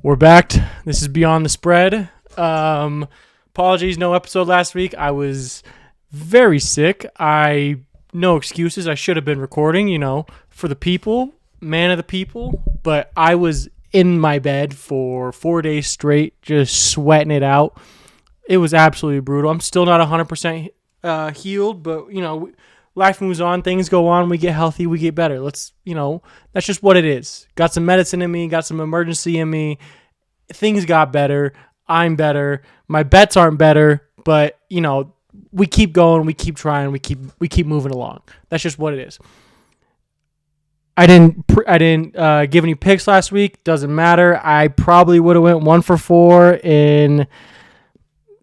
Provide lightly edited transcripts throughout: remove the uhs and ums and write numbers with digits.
We're back. This is Beyond the Spread. Apologies, no episode last week. I was very sick. No excuses. I should have been recording, for the people, man of the people. But I was in my bed for 4 days straight, just sweating it out. It was absolutely brutal. I'm still not 100% healed, but, life moves on. Things go on. We get healthy. We get better. That's just what it is. Got some medicine in me. Got some emergency in me. Things got better. I'm better. My bets aren't better, but, we keep going. We keep trying. We keep moving along. That's just what it is. I didn't give any picks last week. Doesn't matter. I probably would have went 1 for 4 in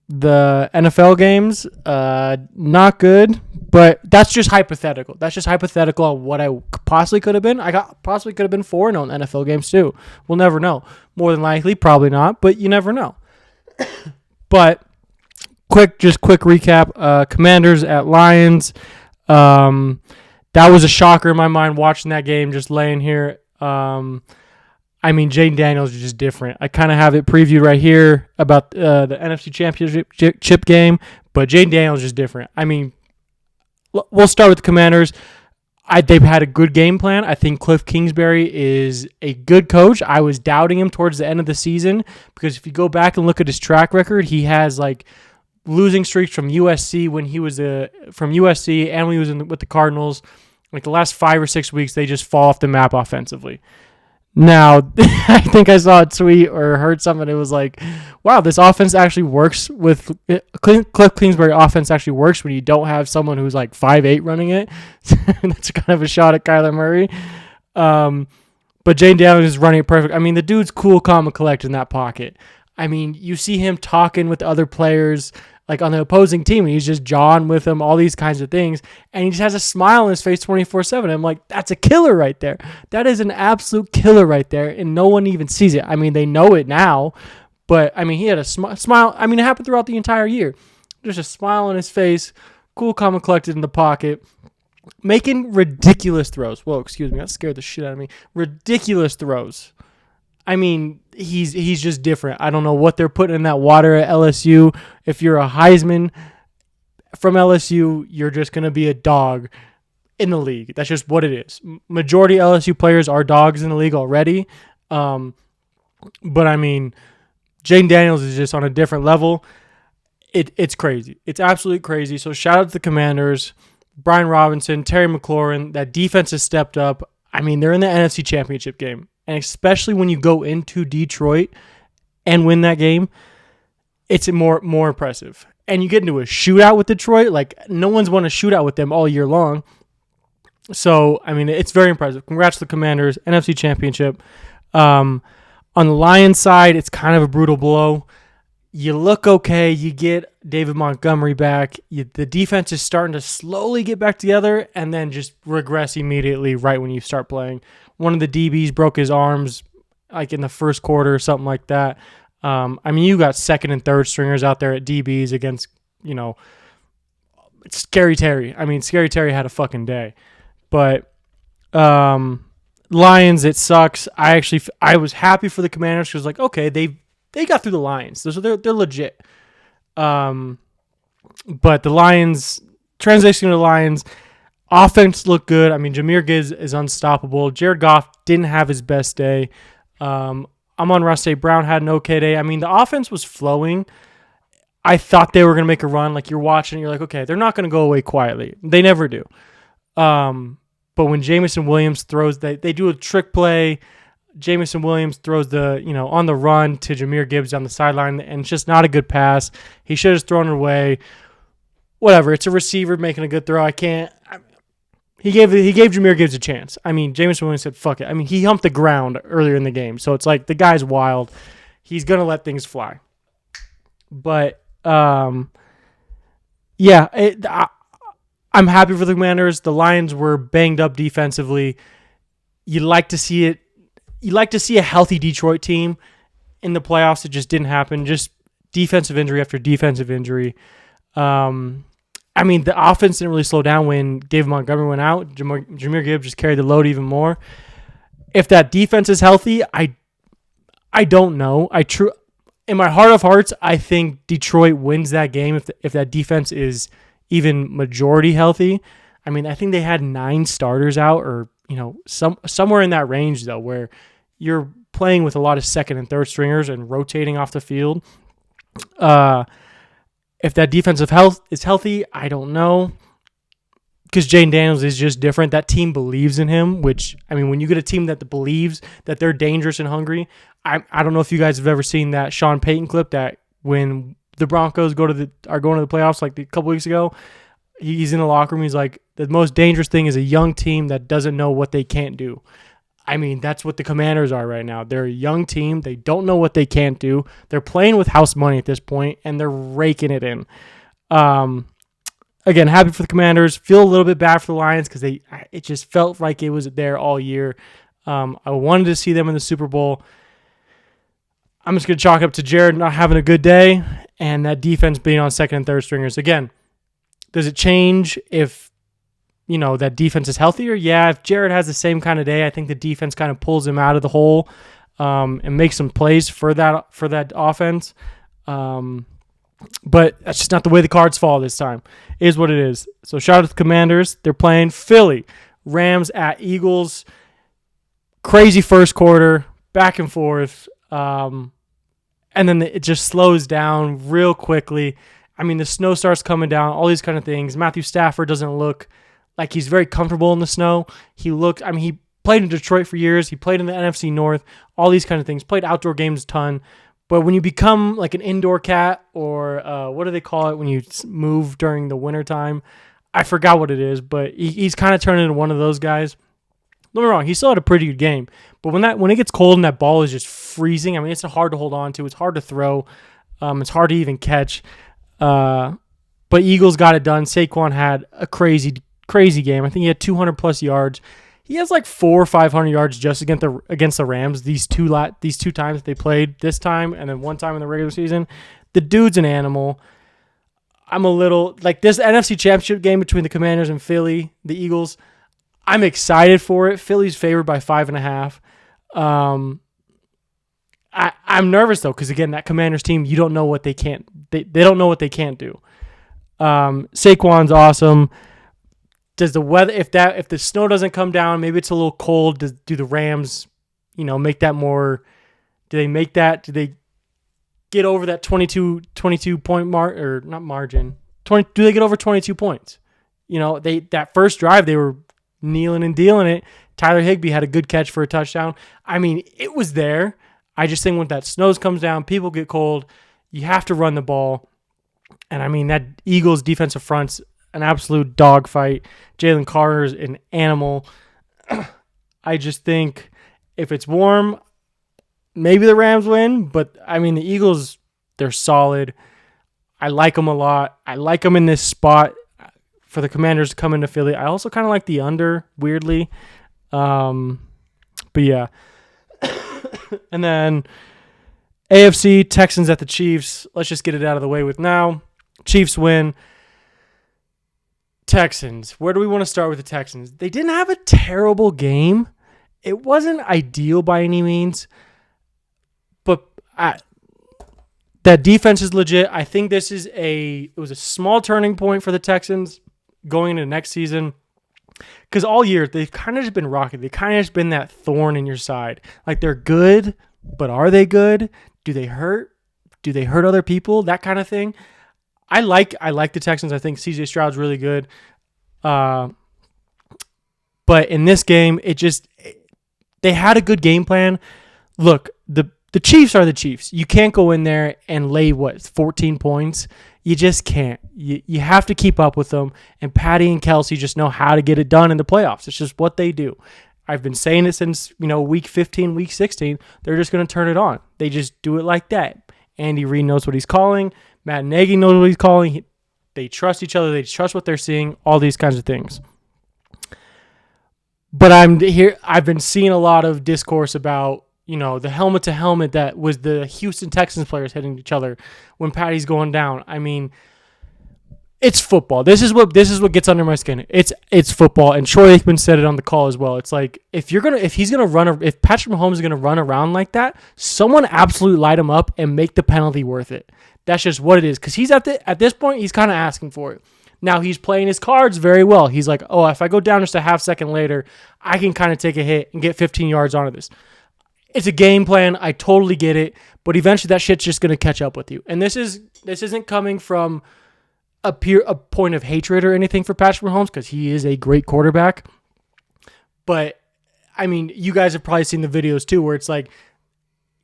the NFL games. Not good. But that's just hypothetical. That's just hypothetical on what I possibly could have been. Possibly could have been 4-0 in NFL games too. We'll never know. More than likely, probably not, but you never know. But quick recap. Commanders at Lions. That was a shocker in my mind watching that game, just laying here. Jayden Daniels is just different. I kind of have it previewed right here about the NFC Championship game, but Jayden Daniels is just different. We'll start with the Commanders. They've had a good game plan. I think Cliff Kingsbury is a good coach. I was doubting him towards the end of the season because if you go back and look at his track record, he has losing streaks from USC when he was and when he was with the Cardinals. The last 5 or 6 weeks, they just fall off the map offensively. Now, I think I saw a tweet or heard something. It was like, wow, this offense actually works with Cliff Kingsbury offense actually works when you don't have someone who's 5'8" running it. That's kind of a shot at Kyler Murray. But Jayden Daniels is running it perfect. The dude's cool, calm, and collected in that pocket. You see him talking with other players on the opposing team, and he's just jawing with them, all these kinds of things, and he just has a smile on his face 24/7. I'm like, that's a killer right there. That is an absolute killer right there, and no one even sees it. They know it now, but, he had a smile. It happened throughout the entire year. Just a smile on his face, cool, calm, and collected in the pocket, making ridiculous throws. Whoa, excuse me, that scared the shit out of me. Ridiculous throws. He's just different. I don't know what they're putting in that water at LSU. If you're a Heisman from LSU, you're just going to be a dog in the league. That's just what it is. Majority LSU players are dogs in the league already. But Jayden Daniels is just on a different level. It's crazy. It's absolutely crazy. So shout out to the Commanders, Brian Robinson, Terry McLaurin. That defense has stepped up. They're in the NFC Championship game. And especially when you go into Detroit and win that game, it's more impressive. And you get into a shootout with Detroit. No one's won a shootout with them all year long. So, it's very impressive. Congrats to the Commanders, NFC Championship. On the Lions side, it's kind of a brutal blow. You look okay. You get David Montgomery back. The defense is starting to slowly get back together and then just regress immediately right when you start playing. One of the DBs broke his arms in the first quarter or something like that. You got second and third stringers out there at DBs against, Scary Terry. Scary Terry had a fucking day. But Lions, it sucks. I was happy for the Commanders because okay, they got through the Lions. So they're legit. But the Lions, transitioning to the Lions, offense looked good. Jahmyr Gibbs is unstoppable. Jared Goff didn't have his best day. Amon-Ra St. Brown had an okay day. The offense was flowing. I thought they were going to make a run. You're watching, you're like, okay, they're not going to go away quietly. They never do. But when Jameson Williams throws, they do a trick play. Jameson Williams throws on the run to Jahmyr Gibbs down the sideline, and it's just not a good pass. He should have thrown it away. Whatever. It's a receiver making a good throw. He gave Jahmyr Gibbs a chance. Jameson Williams said, fuck it. He humped the ground earlier in the game. So it's the guy's wild. He's going to let things fly. But, I'm happy for the Commanders. The Lions were banged up defensively. You like to see it. You like to see a healthy Detroit team in the playoffs. It just didn't happen. Just defensive injury after defensive injury. The offense didn't really slow down when David Montgomery went out. Jahmyr Gibbs just carried the load even more. If that defense is healthy, I don't know. In my heart of hearts, I think Detroit wins that game if that defense is even majority healthy. I mean, I think they had 9 starters out, or somewhere in that range though, where you're playing with a lot of second and third stringers and rotating off the field. If that defensive health is healthy, I don't know. Because Jayden Daniels is just different. That team believes in him, which, I mean, when you get a team that believes that they're dangerous and hungry, I don't know if you guys have ever seen that Sean Payton clip that when the Broncos are going to the playoffs like a couple weeks ago, he's in the locker room. He's like, the most dangerous thing is a young team that doesn't know what they can't do. I mean, that's what the Commanders are right now. They're a young team. They don't know what they can't do. They're playing with house money at this point, and they're raking it in. Again, happy for the Commanders. Feel a little bit bad for the Lions because it just felt like it was there all year. I wanted to see them in the Super Bowl. I'm just going to chalk up to Jared not having a good day and that defense being on second and third stringers. Again, does it change if that defense is healthier? Yeah, if Jared has the same kind of day, I think the defense kind of pulls him out of the hole and makes some plays for that offense. But that's just not the way the cards fall this time. It is what it is. So shout out to the Commanders. They're playing Philly. Rams at Eagles. Crazy first quarter. Back and forth. And then it just slows down real quickly. I mean, the snow starts coming down. All these kind of things. Matthew Stafford doesn't look like he's very comfortable in the snow. He played in Detroit for years. He played in the NFC North. All these kind of things. Played outdoor games a ton. But when you become like an indoor cat, or what do they call it when you move during the wintertime? I forgot what it is, but he's kind of turned into one of those guys. Don't get me wrong, he still had a pretty good game. But when it gets cold and that ball is just freezing, I mean, it's hard to hold on to. It's hard to throw. It's hard to even catch. But Eagles got it done. Saquon had a crazy game. I think he had 200-plus yards. He has like 400 or 500 yards just against the Rams these two times they played, this time and then one time in the regular season. The dude's an animal. I'm a little like this NFC Championship game between the Commanders and Philly, the Eagles. I'm excited for it. Philly's favored by 5.5. I'm nervous though because again, that Commanders team, you don't know what they can't. They don't know what they can't do. Saquon's awesome. Does the weather, if the snow doesn't come down, maybe it's a little cold, do the Rams, make that more, do they make that, do they get over that 22 point mark, or not margin, do they get over 22 points? That first drive, they were kneeling and dealing it. Tyler Higbee had a good catch for a touchdown. I mean, it was there. I just think when that snow comes down, people get cold, you have to run the ball. And I mean, that Eagles defensive front's an absolute dogfight. Jalen Carter's an animal. I just think if it's warm, maybe the Rams win. But, I mean, the Eagles, they're solid. I like them a lot. I like them in this spot for the Commanders to come into Philly. I also kind of like the under, weirdly. But, yeah. And then AFC, Texans at the Chiefs. Let's just get it out of the way with now. Chiefs win. Texans. Where do we want to start with the Texans? They didn't have a terrible game. It wasn't ideal by any means. But that defense is legit. I think it was a small turning point for the Texans going into next season. Because all year, they've kind of just been rocky. They've kind of just been that thorn in your side. Like, they're good, but are they good? Do they hurt? Do they hurt other people? That kind of thing. I like the Texans. I think CJ Stroud's really good. But in this game, they had a good game plan. Look, the Chiefs are the Chiefs. You can't go in there and lay, 14 points? You just can't. You have to keep up with them. And Patty and Kelsey just know how to get it done in the playoffs. It's just what they do. I've been saying it since, week 15, week 16. They're just going to turn it on. They just do it like that. Andy Reid knows what he's calling. Matt Nagy knows what he's calling. They trust each other. They trust what they're seeing. All these kinds of things. But I've been seeing a lot of discourse about, the helmet to helmet that was the Houston Texans players hitting each other when Patty's going down. I mean, It's football. This is what gets under my skin. It's football, and Troy Aikman said it on the call as well. It's like if Patrick Mahomes is gonna run around like that, someone absolutely light him up and make the penalty worth it. That's just what it is. Because he's at this point, he's kind of asking for it. Now he's playing his cards very well. He's like, oh, if I go down just a half second later, I can kind of take a hit and get 15 yards onto this. It's a game plan. I totally get it, but eventually that shit's just gonna catch up with you. And this isn't coming from a point of hatred or anything for Patrick Mahomes because he is a great quarterback. But I mean, you guys have probably seen the videos too, where it's like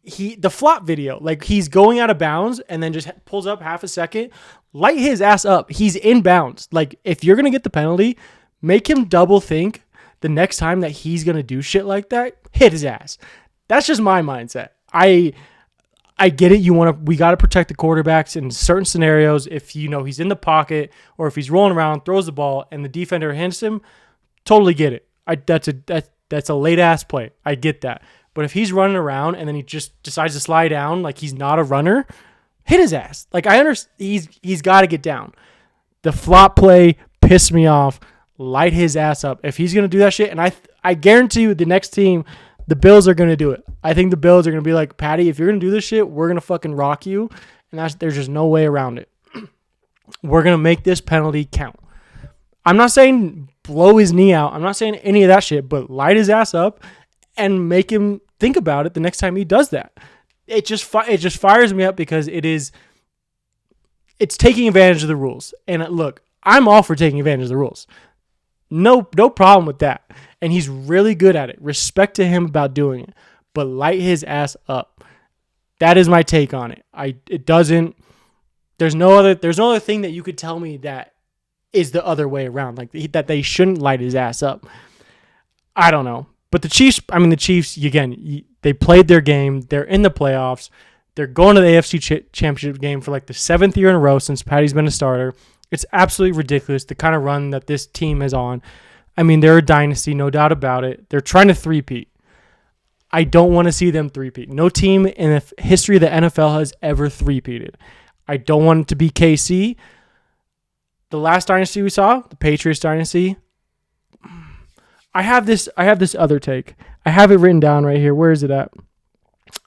the flop video, like he's going out of bounds and then just pulls up half a second, light his ass up. He's in bounds. Like if you're gonna get the penalty, make him double think the next time that he's gonna do shit like that. Hit his ass. That's just my mindset. I get it. We got to protect the quarterbacks in certain scenarios. If he's in the pocket or if he's rolling around, throws the ball, and the defender hits him, totally get it. That's a late ass play. I get that. But if he's running around and then he just decides to slide down like he's not a runner, hit his ass. Like I understand he's got to get down. The flop play pissed me off. Light his ass up if he's gonna do that shit. And I guarantee you the next team. The Bills are going to do it. I think the Bills are going to be like, Patty, if you're going to do this shit, we're going to fucking rock you. And there's just no way around it. We're going to make this penalty count. I'm not saying blow his knee out. I'm not saying any of that shit, but light his ass up and make him think about it the next time he does that. It just fires me up because it's taking advantage of the rules. And look, I'm all for taking advantage of the rules. No problem with that. And he's really good at it. Respect to him about doing it. But light his ass up. That is my take on it. There's no other thing that you could tell me that is the other way around. Like that they shouldn't light his ass up. I don't know. But the Chiefs, again, they played their game. They're in the playoffs. They're going to the AFC Championship game for like the 7th year in a row since Patty's been a starter. It's absolutely ridiculous, the kind of run that this team is on. I mean, they're a dynasty, no doubt about it. They're trying to three-peat. I don't want to see them three-peat. No team in the history of the NFL has ever three-peated. I don't want it to be KC. The last dynasty we saw, the Patriots dynasty, I have this other take. I have it written down right here. Where is it at?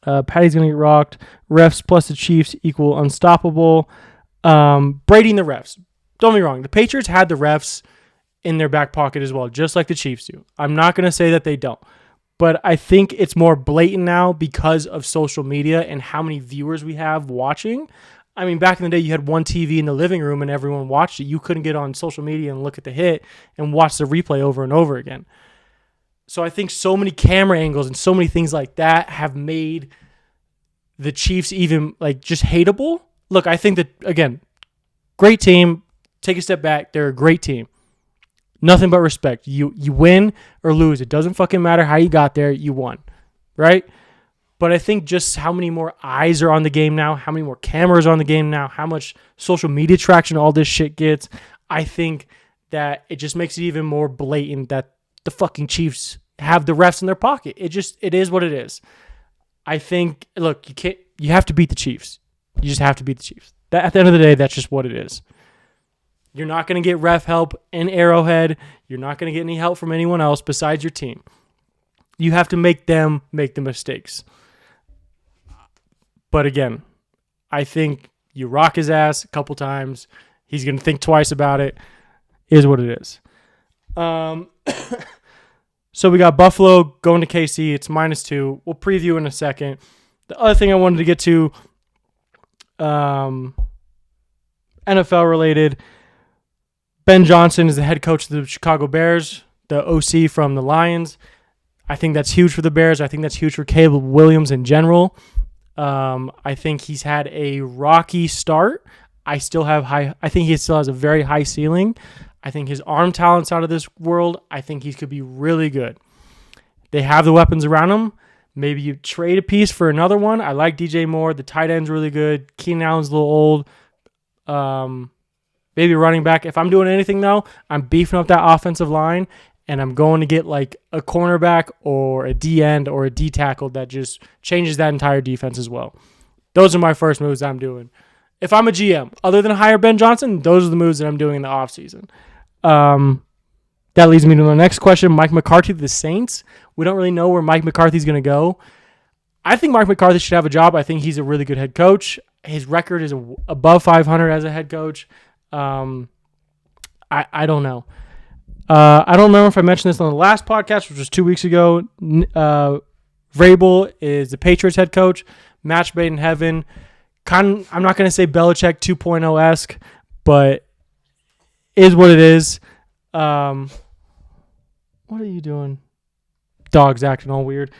Patty's going to get rocked. Refs plus the Chiefs equal unstoppable. Braiding the refs. Don't get me wrong. The Patriots had the refs in their back pocket as well, just like the Chiefs do. I'm not going to say that they don't. But I think it's more blatant now because of social media and how many viewers we have watching. I mean, back in the day, you had one TV in the living room and everyone watched it. You couldn't get on social media and look at the hit and watch the replay over and over again. So I think so many camera angles and so many things like that have made the Chiefs even like just hateable. Look, I think that, again, great team. Take a step back. They're a great team. Nothing but respect. You win or lose. It doesn't fucking matter how you got there. You won, right? But I think just how many more eyes are on the game now, how many more cameras are on the game now, how much social media traction all this shit gets, I think that it just makes it even more blatant that the fucking Chiefs have the refs in their pocket. It is what it is. I think, look, you have to beat the Chiefs. You just have to beat the Chiefs. At the end of the day, that's just what it is. You're not going to get ref help in Arrowhead. You're not going to get any help from anyone else besides your team. You have to make them make the mistakes. But again, I think you rock his ass a couple times. He's going to think twice about it. Is what it is. So we got Buffalo going to KC. It's -2. We'll preview in a second. The other thing I wanted to get to, NFL related. Ben Johnson is the head coach of the Chicago Bears, the OC from the Lions. I think that's huge for the Bears. I think that's huge for Caleb Williams in general. I think he's had a rocky start. I think he still has a very high ceiling. I think his arm talent's out of this world. I think he could be really good. They have the weapons around him. Maybe you trade a piece for another one. I like DJ Moore. The tight end's really good. Keenan Allen's a little old. Maybe running back. If I'm doing anything, though, I'm beefing up that offensive line, and I'm going to get like a cornerback or a D end or a D tackle that just changes that entire defense as well. Those are my first moves I'm doing. If I'm a GM, other than hire Ben Johnson, those are the moves that I'm doing in the offseason. That leads me to the next question. Mike McCarthy, the Saints. We don't really know where Mike McCarthy's going to go. I think Mike McCarthy should have a job. I think he's a really good head coach. His record is above 500 as a head coach. I don't know. I don't remember if I mentioned this on the last podcast, which was 2 weeks ago. Vrabel is the Patriots head coach. Match made in heaven. I'm not going to say Belichick 2.0-esque, but is what it is. What are you doing? Dog's acting all weird.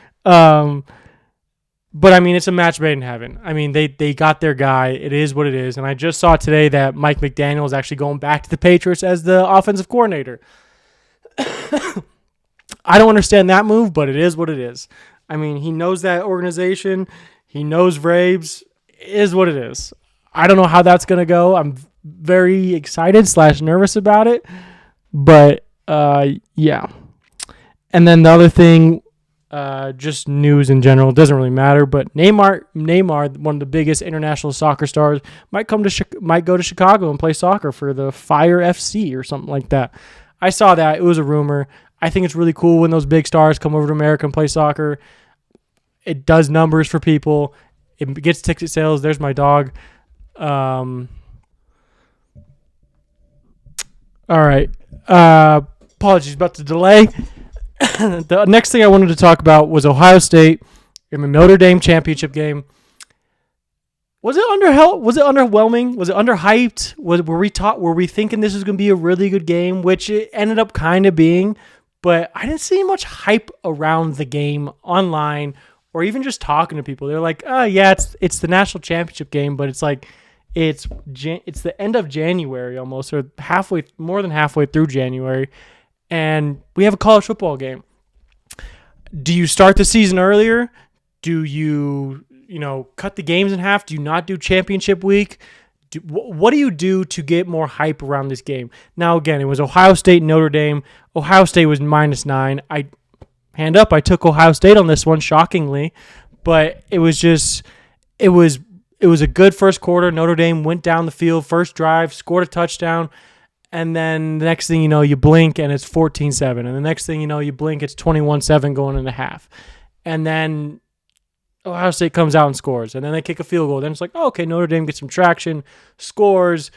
But, I mean, it's a match made in heaven. I mean, they got their guy. It is what it is. And I just saw today that Mike McDaniel is actually going back to the Patriots as the offensive coordinator. I don't understand that move, but it is what it is. I mean, he knows that organization. He knows Vrabes. It is what it is. I don't know how that's going to go. I'm very excited / nervous about it. But, yeah. And then the other thing, just news in general, it doesn't really matter, but Neymar, one of the biggest international soccer stars, might go to Chicago and play soccer for the Fire FC or something like that. I saw that. It was a rumor. I think it's really cool when those big stars come over to America and play soccer. It does numbers for people. It gets ticket sales. There's my dog. All right. Apologies about the delay. The next thing I wanted to talk about was Ohio State in the Notre Dame championship game. Was it underwhelming? Was it underhyped? Were we thinking this was going to be a really good game, which it ended up kind of being, but I didn't see much hype around the game online or even just talking to people. They're like, "Oh yeah, it's the national championship game," but it's like it's the end of January almost, or more than halfway through January. And we have a college football game. Do you start the season earlier? Do you cut the games in half? Do you not do championship week? What do you do to get more hype around this game? Now, again, it was Ohio State, Notre Dame. Ohio State was -9. I took Ohio State on this one, shockingly. But it was a good first quarter. Notre Dame went down the field, first drive, scored a touchdown. And then the next thing you know, you blink and it's 14-7. And the next thing you know, you blink, it's 21-7 going into half. And then Ohio State comes out and scores. And then they kick a field goal. Then it's like, oh, okay, Notre Dame gets some traction, scores.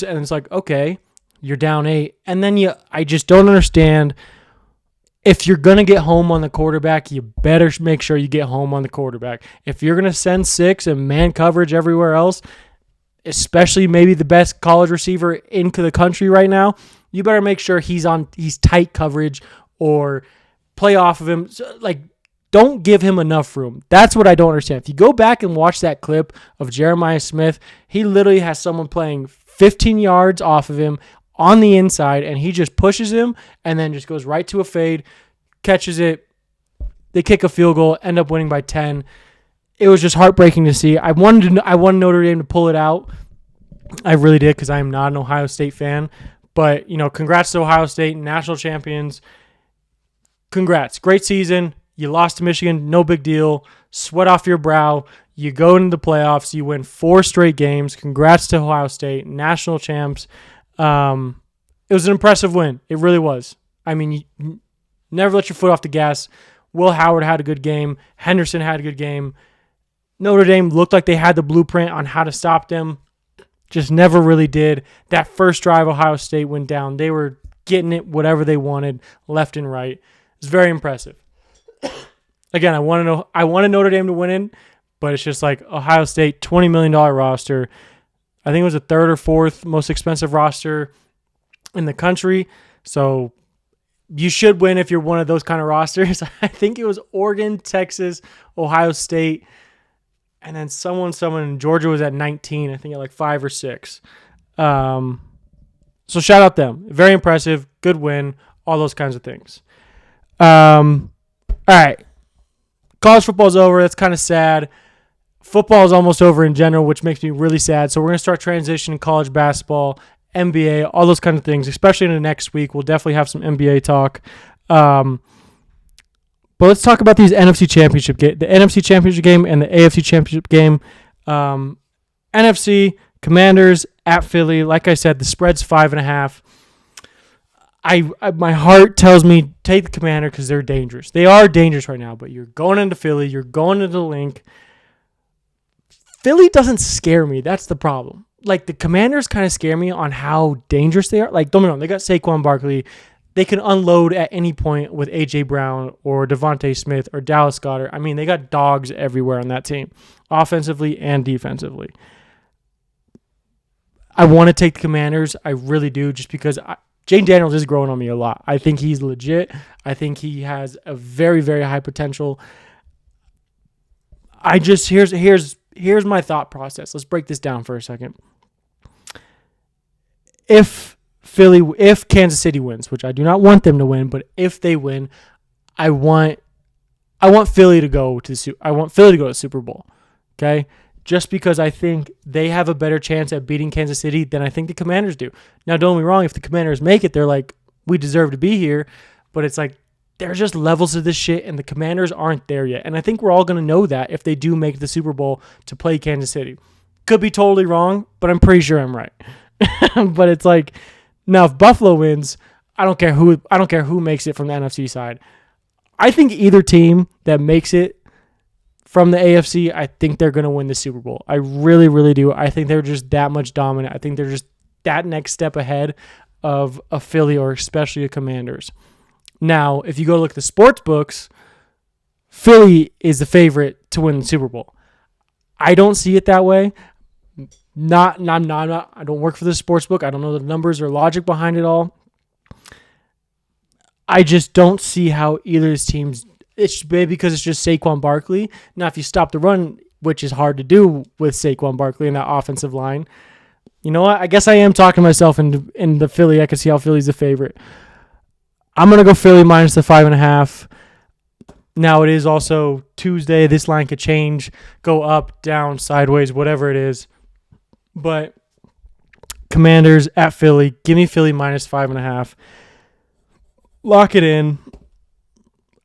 And it's like, okay, you're down 8. And then I just don't understand. If you're going to get home on the quarterback, you better make sure you get home on the quarterback. If you're going to send 6 and man coverage everywhere else, especially maybe the best college receiver into the country right now, you better make sure he's tight coverage or play off of him. So, don't give him enough room. That's what I don't understand. If you go back and watch that clip of Jeremiah Smith, he literally has someone playing 15 yards off of him on the inside, and he just pushes him and then just goes right to a fade, catches it. They kick a field goal, end up winning by 10. It was just heartbreaking to see. I wanted Notre Dame to pull it out. I really did, because I am not an Ohio State fan. But, congrats to Ohio State, national champions. Congrats. Great season. You lost to Michigan. No big deal. Sweat off your brow. You go into the playoffs. You win 4 straight games. Congrats to Ohio State, national champs. It was an impressive win. It really was. I mean, you never let your foot off the gas. Will Howard had a good game. Henderson had a good game. Notre Dame looked like they had the blueprint on how to stop them. Just never really did. That first drive, Ohio State went down. They were getting it whatever they wanted, left and right. It's very impressive. Again, I wanted Notre Dame to win it, but it's just like Ohio State, $20 million roster. I think it was the 3rd or 4th most expensive roster in the country. So you should win if you're one of those kind of rosters. I think it was Oregon, Texas, Ohio State, and then someone in Georgia was at 19, I think at 5 or 6. So shout out them. Very impressive. Good win. All those kinds of things. All right. College football's over. That's kind of sad. Football is almost over in general, which makes me really sad. So we're going to start transitioning college basketball, NBA, all those kind of things, especially in the next week. We'll definitely have some NBA talk. But let's talk about these NFC Championship game, the NFC Championship game and the AFC Championship game. NFC, Commanders at Philly. Like I said, the spread's 5.5. My heart tells me take the Commander because they're dangerous. They are dangerous right now, but you're going into Philly. You're going into the Link. Philly doesn't scare me. That's the problem. Like, the Commanders kind of scare me on how dangerous they are. Like, don't get me wrong, they got Saquon Barkley. They can unload at any point with A.J. Brown or Devontae Smith or Dallas Goedert. I mean, they got dogs everywhere on that team, offensively and defensively. I want to take the Commanders. I really do, just because Jayden Daniels is growing on me a lot. I think he's legit. I think he has a very, very high potential. Here's my thought process. Let's break this down for a second. If Kansas City wins, which I do not want them to win, but if they win, I want Philly to go to the Super Bowl. Okay? Just because I think they have a better chance at beating Kansas City than I think the Commanders do. Now, don't get me wrong, if the Commanders make it, they're like, we deserve to be here, but it's like, there's just levels of this shit, and the Commanders aren't there yet. And I think we're all going to know that if they do make the Super Bowl to play Kansas City. Could be totally wrong, but I'm pretty sure I'm right. But it's like, now if Buffalo wins, I don't care who makes it from the NFC side. I think either team that makes it from the AFC, I think they're going to win the Super Bowl. I really, really do. I think they're just that much dominant. I think they're just that next step ahead of a Philly or especially a Commanders. Now, if you go look at the sports books, Philly is the favorite to win the Super Bowl. I don't see it that way. I don't work for the sports book. I don't know the numbers or logic behind it all. I just don't see how either of these teams. It's maybe because it's just Saquon Barkley. Now, if you stop the run, which is hard to do with Saquon Barkley in that offensive line, you know what? I guess I am talking myself in the Philly. I can see how Philly's the favorite. I'm going to go Philly minus the 5.5. Now, it is also Tuesday. This line could change, go up, down, sideways, whatever it is. But Commanders at Philly. Give me Philly minus 5.5. Lock it in.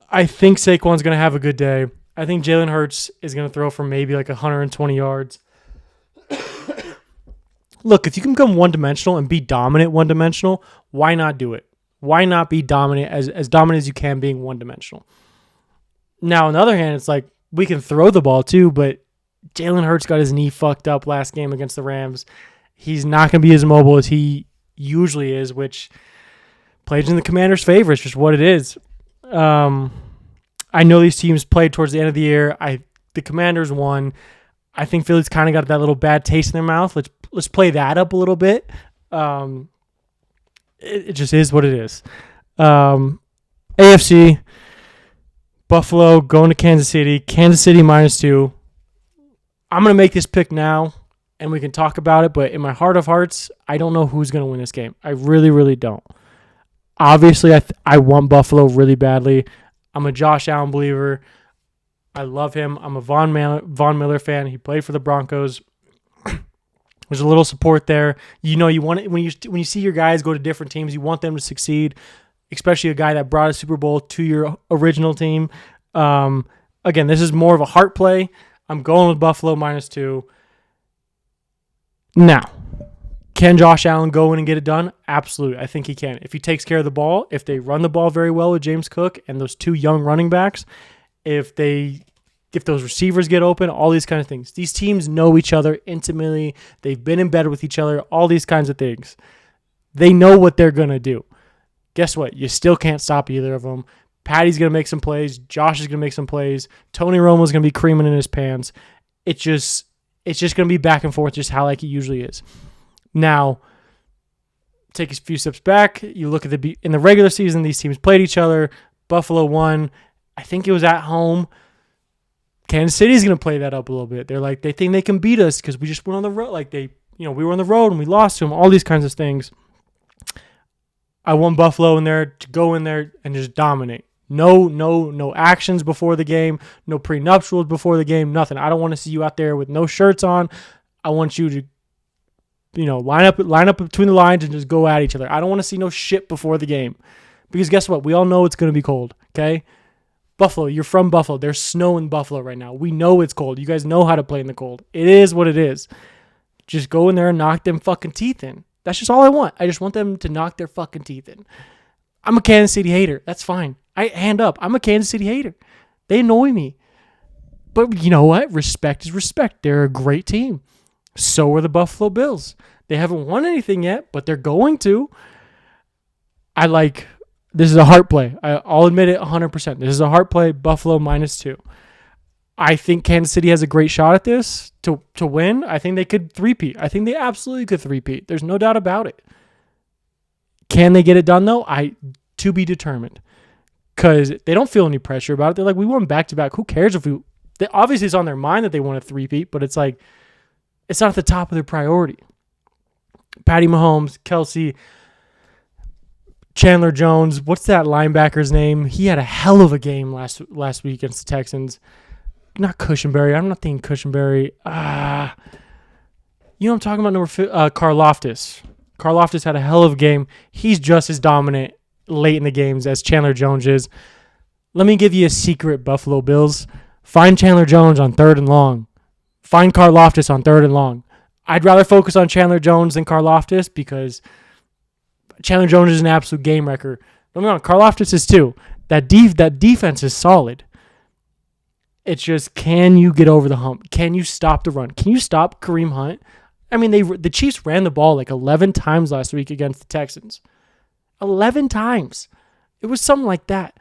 I think Saquon's going to have a good day. I think Jalen Hurts is going to throw for maybe like 120 yards. Look, if you can become one-dimensional and be dominant one-dimensional, why not do it? Why not be dominant, as dominant as you can, being one-dimensional? Now, on the other hand, it's like we can throw the ball too, but Jalen Hurts got his knee fucked up last game against the Rams. He's not going to be as mobile as he usually is, which plays in the Commanders' favor. It's just what it is. I know these teams played towards the end of the year. The Commanders won. I think Philly's kind of got that little bad taste in their mouth. Let's play that up a little bit. It just is what it is. AFC, Buffalo going to Kansas City. Kansas City -2. I'm going to make this pick now, and we can talk about it, but in my heart of hearts, I don't know who's going to win this game. I really, really don't. Obviously, I want Buffalo really badly. I'm a Josh Allen believer. I love him. I'm a Von Miller fan. He played for the Broncos. There's a little support there. You know, you want it when you see your guys go to different teams, you want them to succeed, especially a guy that brought a Super Bowl to your original team. Again, this is more of a heart play. I'm going with Buffalo -2. Now, can Josh Allen go in and get it done? Absolutely. I think he can. If he takes care of the ball, if they run the ball very well with James Cook and those two young running backs, if those receivers get open, all these kind of things. These teams know each other intimately. They've been in bed with each other, all these kinds of things. They know what they're going to do. Guess what? You still can't stop either of them. Patty's going to make some plays. Josh is going to make some plays. Tony Romo's going to be creaming in his pants. It's just going to be back and forth, just how like it usually is. Now, take a few steps back. You look at in the regular season, these teams played each other. Buffalo won. I think it was at home. Kansas City's going to play that up a little bit. They think they can beat us because we just went on the road. We were on the road and we lost to them. All these kinds of things. I want Buffalo in there to go in there and just dominate. No actions before the game. No prenuptials before the game. Nothing. I don't want to see you out there with no shirts on. I want you to, line up between the lines and just go at each other. I don't want to see no shit before the game. Because guess what? We all know it's going to be cold, okay? Buffalo, you're from Buffalo. There's snow in Buffalo right now. We know it's cold. You guys know how to play in the cold. It is what it is. Just go in there and knock them fucking teeth in. That's just all I want. I just want them to knock their fucking teeth in. I'm a Kansas City hater. That's fine. Hand up. I'm a Kansas City hater. They annoy me. But you know what? Respect is respect. They're a great team. So are the Buffalo Bills. They haven't won anything yet, but they're going to. This is a heart play. I'll admit it 100%. This is a heart play. Buffalo -2. I think Kansas City has a great shot at this to win. I think they could three-peat. I think they absolutely could three-peat. There's no doubt about it. Can they get it done, though? To be determined. Because they don't feel any pressure about it. They're like, we won back-to-back. Who cares if obviously it's on their mind that they want to three-peat, but it's like, it's not at the top of their priority. Patty Mahomes, Kelsey, Chandler Jones. What's that linebacker's name? He had a hell of a game last week against the Texans. Not Cushenberry. I'm not thinking Cushenberry. You know what I'm talking about? Karlaftis. Karlaftis had a hell of a game. He's just as dominant late in the games as Chandler Jones is. Let me give you a secret, Buffalo Bills. Find Chandler Jones on 3rd and long. Find Karlaftis on 3rd and long. I'd rather focus on Chandler Jones than Karlaftis because Chandler Jones is an absolute game wrecker. Don't get me wrong, Karlaftis is too. That defense is solid. It's just, can you get over the hump? Can you stop the run? Can you stop Kareem Hunt? I mean, the Chiefs ran the ball like 11 times last week against the Texans. 11 times. It was something like that.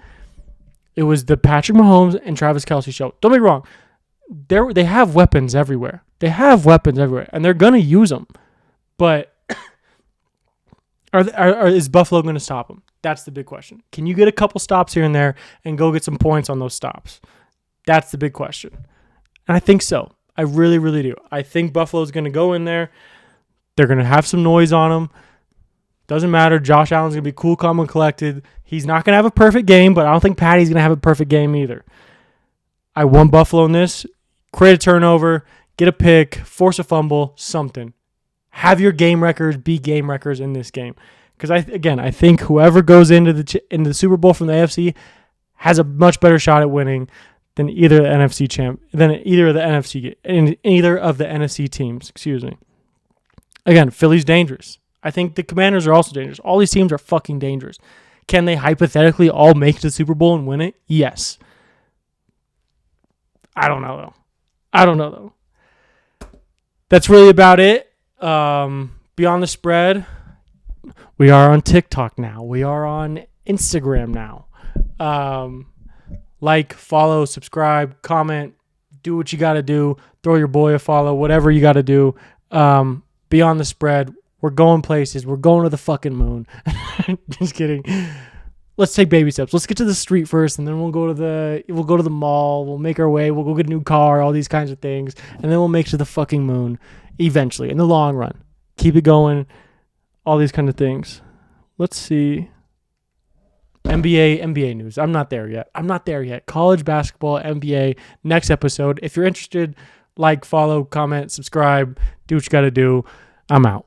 It was the Patrick Mahomes and Travis Kelce show. Don't get me wrong. They have weapons everywhere. And they're going to use them. But is Buffalo going to stop them? That's the big question. Can you get a couple stops here and there and go get some points on those stops? That's the big question. And I think so. I really, really do. I think Buffalo's going to go in there. They're going to have some noise on them. Doesn't matter. Josh Allen's going to be cool, calm, and collected. He's not going to have a perfect game, but I don't think Patty's going to have a perfect game either. I want Buffalo in this. Create a turnover, get a pick, force a fumble, something. Have your game records be game records in this game. Because I think whoever goes into the Super Bowl from the AFC has a much better shot at winning than either of the NFC teams. Excuse me. Again, Philly's dangerous. I think the Commanders are also dangerous. All these teams are fucking dangerous. Can they hypothetically all make the Super Bowl and win it? Yes. I don't know though. That's really about it. Beyond the spread, we are on TikTok now. We are on Instagram now. Like, follow, subscribe, comment, do what you got to do. Throw your boy a follow, whatever you got to do. Beyond the spread, we're going places. We're going to the fucking moon. Just kidding. Let's take baby steps. Let's get to the street first, and then we'll go to the mall. We'll make our way. We'll go get a new car, all these kinds of things, and then we'll make it to the fucking moon eventually, in the long run. Keep it going, all these kind of things. Let's see. NBA news. I'm not there yet. College basketball, NBA, next episode. If you're interested, like, follow, comment, subscribe, do what you got to do. I'm out.